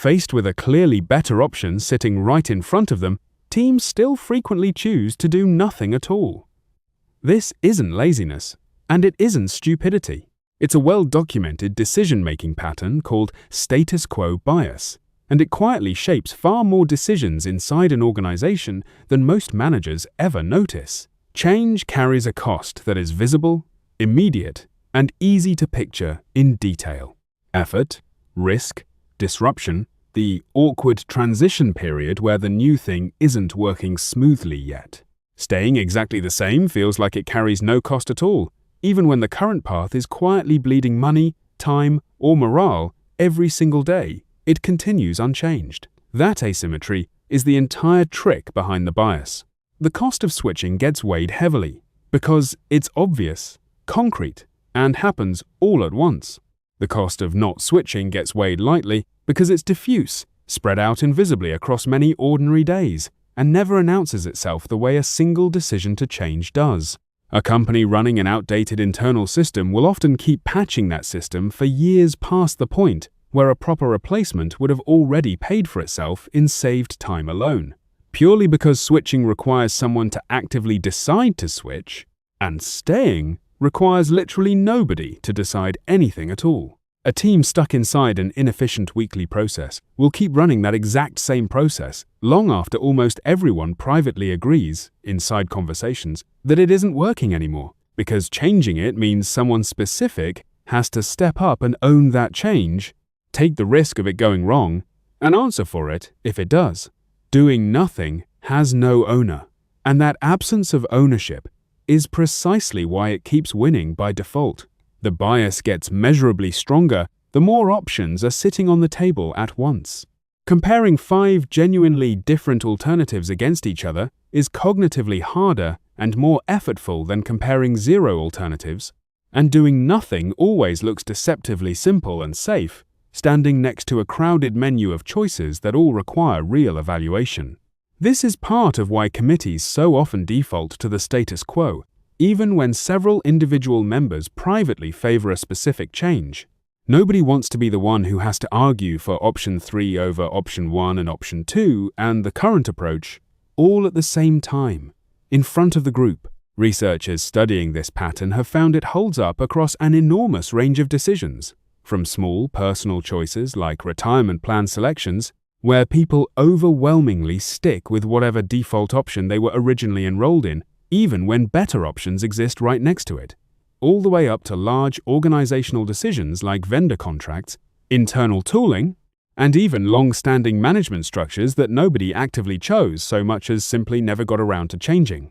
Faced with a clearly better option sitting right in front of them, teams still frequently choose to do nothing at all. This isn't laziness, and it isn't stupidity. It's a well-documented decision-making pattern called status quo bias, and it quietly shapes far more decisions inside an organization than most managers ever notice. Change carries a cost that is visible, immediate, and easy to picture in detail. Effort, risk, disruption, the awkward transition period where the new thing isn't working smoothly yet. Staying exactly the same feels like it carries no cost at all, even when the current path is quietly bleeding money, time, or morale every single day. It continues unchanged. That asymmetry is the entire trick behind the bias. The cost of switching gets weighed heavily because it's obvious, concrete, and happens all at once. The cost of not switching gets weighed lightly because it's diffuse, spread out invisibly across many ordinary days, and never announces itself the way a single decision to change does. A company running an outdated internal system will often keep patching that system for years past the point where a proper replacement would have already paid for itself in saved time alone. Purely because switching requires someone to actively decide to switch, and staying requires literally nobody to decide anything at all. A team stuck inside an inefficient weekly process will keep running that exact same process long after almost everyone privately agrees, inside conversations, that it isn't working anymore, because changing it means someone specific has to step up and own that change, take the risk of it going wrong, and answer for it if it does. Doing nothing has no owner, and that absence of ownership is precisely why it keeps winning by default. The bias gets measurably stronger the more options are sitting on the table at once. Comparing 5 genuinely different alternatives against each other is cognitively harder and more effortful than comparing 0 alternatives, and doing nothing always looks deceptively simple and safe, standing next to a crowded menu of choices that all require real evaluation. This is part of why committees so often default to the status quo, even when several individual members privately favor a specific change. Nobody wants to be the one who has to argue for option 3 over option 1 and option 2 and the current approach, all at the same time, in front of the group. Researchers studying this pattern have found it holds up across an enormous range of decisions, from small personal choices like retirement plan selections, where people overwhelmingly stick with whatever default option they were originally enrolled in, even when better options exist right next to it, all the way up to large organizational decisions like vendor contracts, internal tooling, and even long-standing management structures that nobody actively chose so much as simply never got around to changing.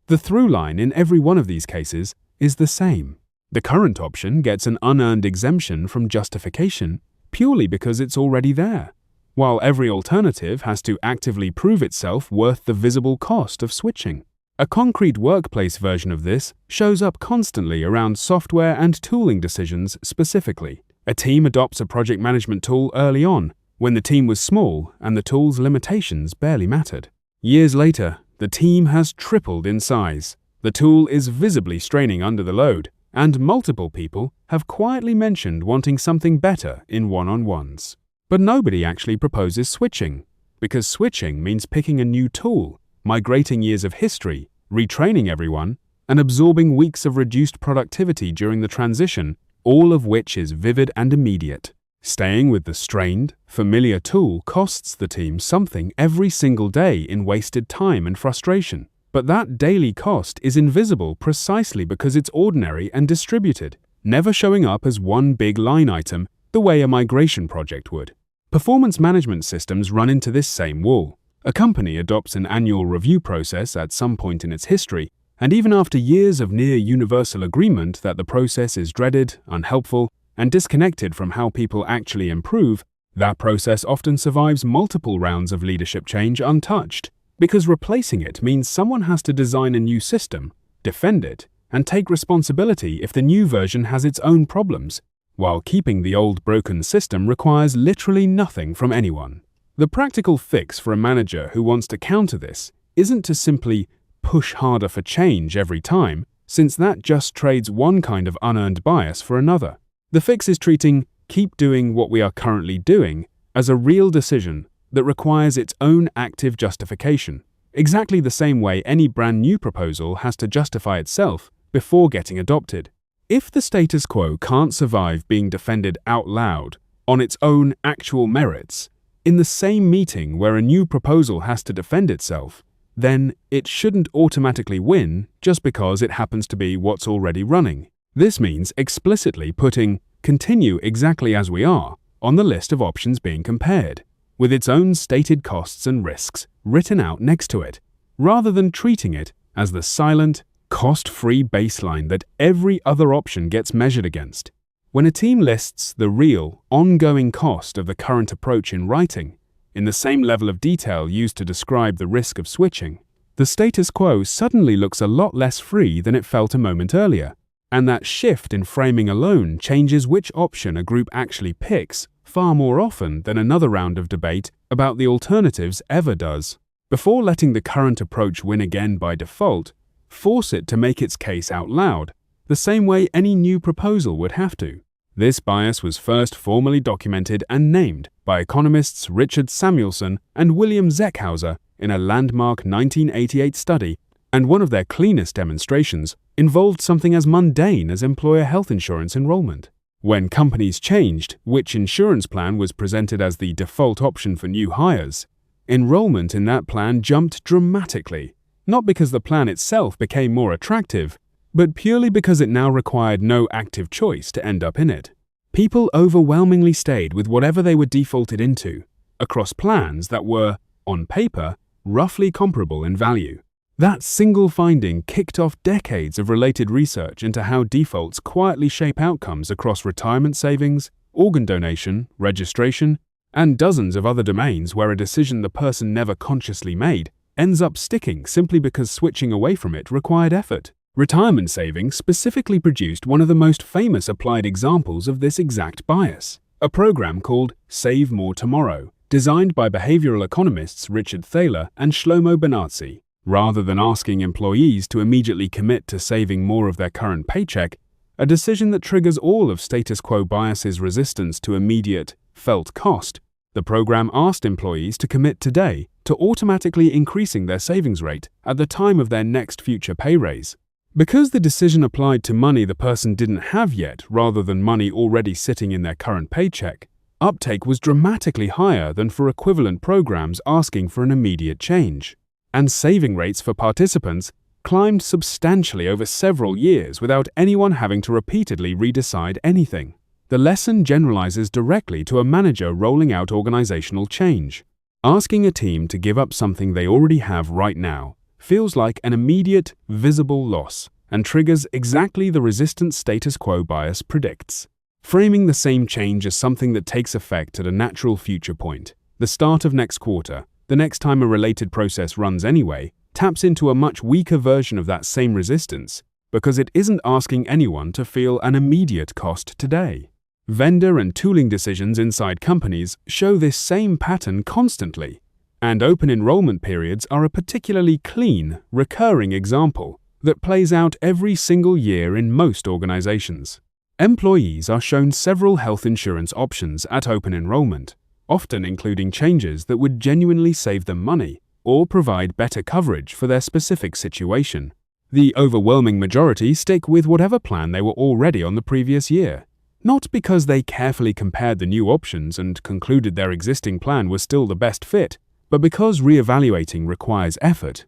The through line in every one of these cases is the same. The current option gets an unearned exemption from justification purely because it's already there, while every alternative has to actively prove itself worth the visible cost of switching. A concrete workplace version of this shows up constantly around software and tooling decisions specifically. A team adopts a project management tool early on, when the team was small and the tool's limitations barely mattered. Years later, the team has tripled in size. The tool is visibly straining under the load, and multiple people have quietly mentioned wanting something better in one-on-ones. But nobody actually proposes switching, because switching means picking a new tool, migrating years of history, retraining everyone, and absorbing weeks of reduced productivity during the transition, all of which is vivid and immediate. Staying with the strained, familiar tool costs the team something every single day in wasted time and frustration. But that daily cost is invisible precisely because it's ordinary and distributed, never showing up as one big line item the way a migration project would. Performance management systems run into this same wall. A company adopts an annual review process at some point in its history, and even after years of near-universal agreement that the process is dreaded, unhelpful, and disconnected from how people actually improve, that process often survives multiple rounds of leadership change untouched, because replacing it means someone has to design a new system, defend it, and take responsibility if the new version has its own problems, while keeping the old broken system requires literally nothing from anyone. The practical fix for a manager who wants to counter this isn't to simply push harder for change every time, since that just trades one kind of unearned bias for another. The fix is treating "keep doing what we are currently doing" as a real decision that requires its own active justification, exactly the same way any brand new proposal has to justify itself before getting adopted. If the status quo can't survive being defended out loud on its own actual merits, in the same meeting where a new proposal has to defend itself, then it shouldn't automatically win just because it happens to be what's already running. This means explicitly putting "continue exactly as we are" on the list of options being compared, with its own stated costs and risks written out next to it, rather than treating it as the silent, cost-free baseline that every other option gets measured against. When a team lists the real, ongoing cost of the current approach in writing, in the same level of detail used to describe the risk of switching, the status quo suddenly looks a lot less free than it felt a moment earlier, and that shift in framing alone changes which option a group actually picks far more often than another round of debate about the alternatives ever does. Before letting the current approach win again by default, force it to make its case out loud, the same way any new proposal would have to. This bias was first formally documented and named by economists Richard Samuelson and William Zeckhauser in a landmark 1988 study, and one of their cleanest demonstrations involved something as mundane as employer health insurance enrollment. When companies changed which insurance plan was presented as the default option for new hires, enrollment in that plan jumped dramatically, not because the plan itself became more attractive, but purely because it now required no active choice to end up in it. People overwhelmingly stayed with whatever they were defaulted into, across plans that were, on paper, roughly comparable in value. That single finding kicked off decades of related research into how defaults quietly shape outcomes across retirement savings, organ donation, registration, and dozens of other domains where a decision the person never consciously made ends up sticking simply because switching away from it required effort. Retirement savings specifically produced one of the most famous applied examples of this exact bias, a program called Save More Tomorrow, designed by behavioral economists Richard Thaler and Shlomo Benartzi. Rather than asking employees to immediately commit to saving more of their current paycheck, a decision that triggers all of status quo bias's resistance to immediate, felt cost, the program asked employees to commit today to automatically increasing their savings rate at the time of their next future pay raise. Because the decision applied to money the person didn't have yet rather than money already sitting in their current paycheck, uptake was dramatically higher than for equivalent programs asking for an immediate change. And saving rates for participants climbed substantially over several years without anyone having to repeatedly redecide anything. The lesson generalizes directly to a manager rolling out organizational change. Asking a team to give up something they already have right now feels like an immediate, visible loss and triggers exactly the resistant status quo bias predicts. Framing the same change as something that takes effect at a natural future point, the start of next quarter, the next time a related process runs anyway, taps into a much weaker version of that same resistance because it isn't asking anyone to feel an immediate cost today. Vendor and tooling decisions inside companies show this same pattern constantly, and open enrollment periods are a particularly clean, recurring example that plays out every single year in most organizations. Employees are shown several health insurance options at open enrollment, often including changes that would genuinely save them money or provide better coverage for their specific situation. The overwhelming majority stick with whatever plan they were already on the previous year, not because they carefully compared the new options and concluded their existing plan was still the best fit, but because reevaluating requires effort,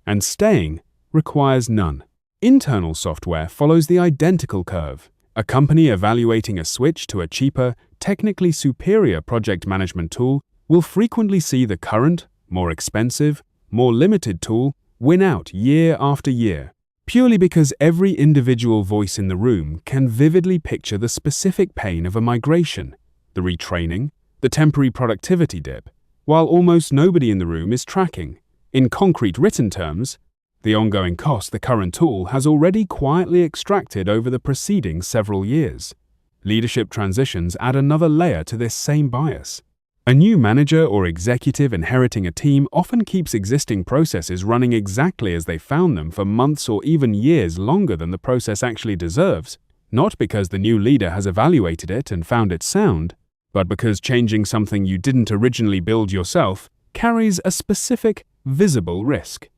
and staying requires none. Internal software follows the identical curve. A company evaluating a switch to a cheaper, technically superior project management tool will frequently see the current, more expensive, more limited tool win out year after year, purely because every individual voice in the room can vividly picture the specific pain of a migration, the retraining, the temporary productivity dip, while almost nobody in the room is tracking, in concrete written terms, the ongoing cost the current tool has already quietly extracted over the preceding several years. Leadership transitions add another layer to this same bias. A new manager or executive inheriting a team often keeps existing processes running exactly as they found them for months or even years longer than the process actually deserves, not because the new leader has evaluated it and found it sound, but because changing something you didn't originally build yourself carries a specific, visible risk.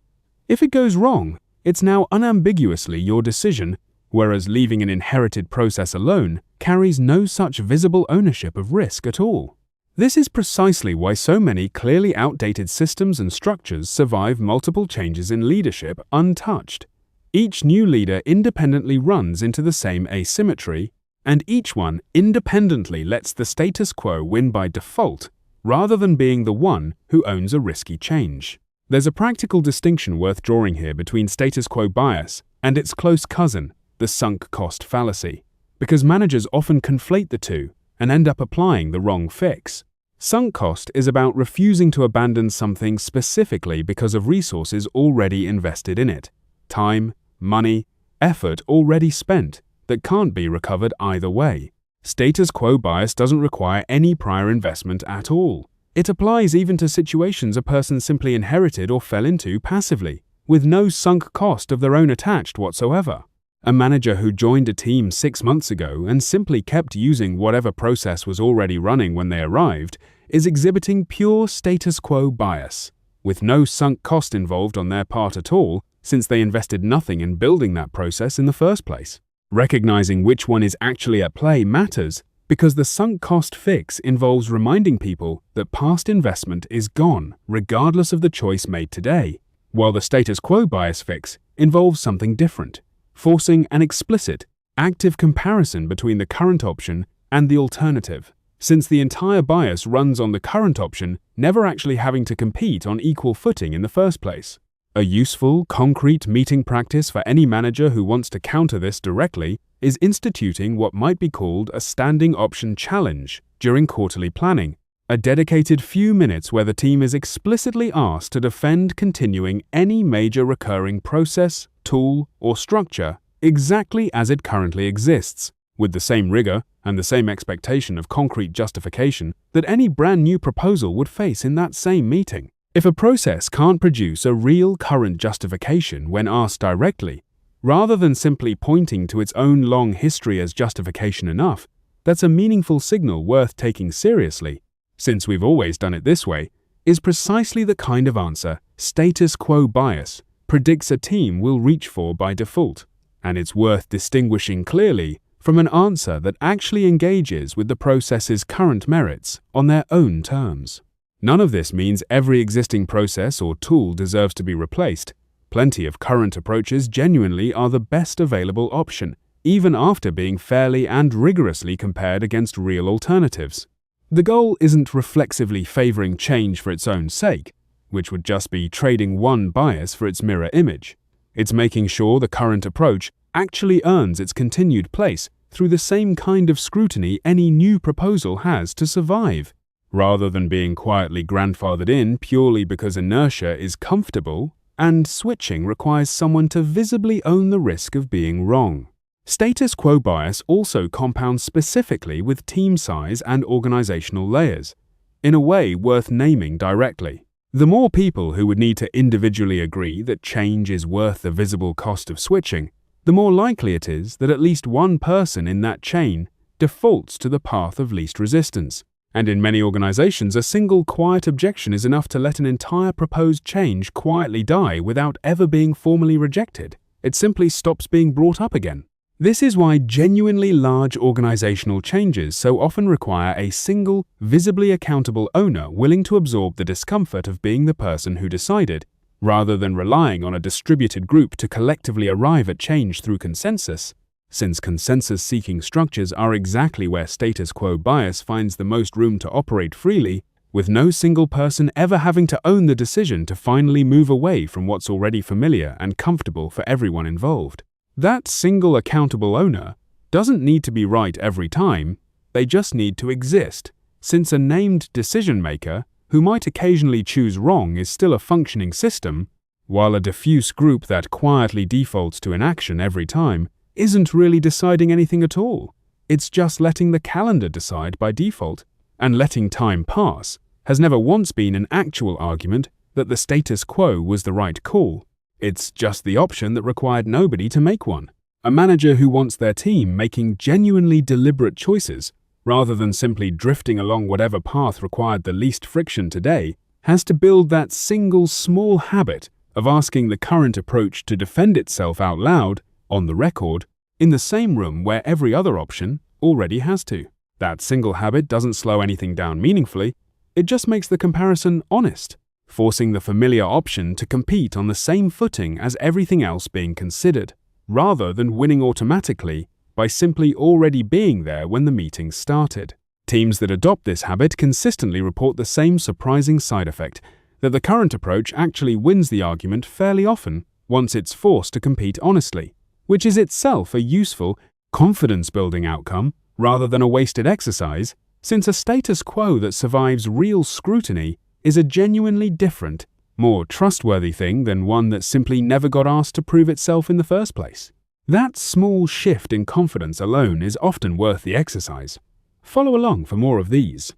If it goes wrong, it's now unambiguously your decision, whereas leaving an inherited process alone carries no such visible ownership of risk at all. This is precisely why so many clearly outdated systems and structures survive multiple changes in leadership untouched. Each new leader independently runs into the same asymmetry, and each one independently lets the status quo win by default, rather than being the one who owns a risky change. There's a practical distinction worth drawing here between status quo bias and its close cousin, the sunk cost fallacy, because managers often conflate the two and end up applying the wrong fix. Sunk cost is about refusing to abandon something specifically because of resources already invested in it, time, money, effort already spent that can't be recovered either way. Status quo bias doesn't require any prior investment at all. It applies even to situations a person simply inherited or fell into passively, with no sunk cost of their own attached whatsoever. A manager who joined a team 6 months ago and simply kept using whatever process was already running when they arrived is exhibiting pure status quo bias, with no sunk cost involved on their part at all, since they invested nothing in building that process in the first place. Recognizing which one is actually at play matters, because the sunk cost fix involves reminding people that past investment is gone, regardless of the choice made today, while the status quo bias fix involves something different, forcing an explicit, active comparison between the current option and the alternative, since the entire bias runs on the current option never actually having to compete on equal footing in the first place. A useful, concrete meeting practice for any manager who wants to counter this directly is instituting what might be called a standing option challenge during quarterly planning, a dedicated few minutes where the team is explicitly asked to defend continuing any major recurring process, tool, or structure exactly as it currently exists, with the same rigor and the same expectation of concrete justification that any brand new proposal would face in that same meeting. If a process can't produce a real current justification when asked directly, rather than simply pointing to its own long history as justification enough, that's a meaningful signal worth taking seriously, since we've always done it this way, is precisely the kind of answer status quo bias predicts a team will reach for by default, and it's worth distinguishing clearly from an answer that actually engages with the process's current merits on their own terms. None of this means every existing process or tool deserves to be replaced. Plenty of current approaches genuinely are the best available option, even after being fairly and rigorously compared against real alternatives. The goal isn't reflexively favoring change for its own sake, which would just be trading one bias for its mirror image. It's making sure the current approach actually earns its continued place through the same kind of scrutiny any new proposal has to survive, rather than being quietly grandfathered in purely because inertia is comfortable and switching requires someone to visibly own the risk of being wrong. Status quo bias also compounds specifically with team size and organizational layers, in a way worth naming directly. The more people who would need to individually agree that change is worth the visible cost of switching, the more likely it is that at least one person in that chain defaults to the path of least resistance. And in many organizations, a single quiet objection is enough to let an entire proposed change quietly die without ever being formally rejected. It simply stops being brought up again. This is why genuinely large organizational changes so often require a single, visibly accountable owner willing to absorb the discomfort of being the person who decided, rather than relying on a distributed group to collectively arrive at change through consensus. Since consensus-seeking structures are exactly where status quo bias finds the most room to operate freely, with no single person ever having to own the decision to finally move away from what's already familiar and comfortable for everyone involved. That single accountable owner doesn't need to be right every time, they just need to exist, since a named decision-maker who might occasionally choose wrong is still a functioning system, while a diffuse group that quietly defaults to inaction every time isn't really deciding anything at all. It's just letting the calendar decide by default, and letting time pass has never once been an actual argument that the status quo was the right call. It's just the option that required nobody to make one. A manager who wants their team making genuinely deliberate choices rather than simply drifting along whatever path required the least friction today, has to build that single small habit of asking the current approach to defend itself out loud, on the record, in the same room where every other option already has to. That single habit doesn't slow anything down meaningfully, it just makes the comparison honest, forcing the familiar option to compete on the same footing as everything else being considered, rather than winning automatically by simply already being there when the meeting started. Teams that adopt this habit consistently report the same surprising side effect, that the current approach actually wins the argument fairly often once it's forced to compete honestly, which is itself a useful, confidence-building outcome rather than a wasted exercise, since a status quo that survives real scrutiny is a genuinely different, more trustworthy thing than one that simply never got asked to prove itself in the first place. That small shift in confidence alone is often worth the exercise. Follow along for more of these.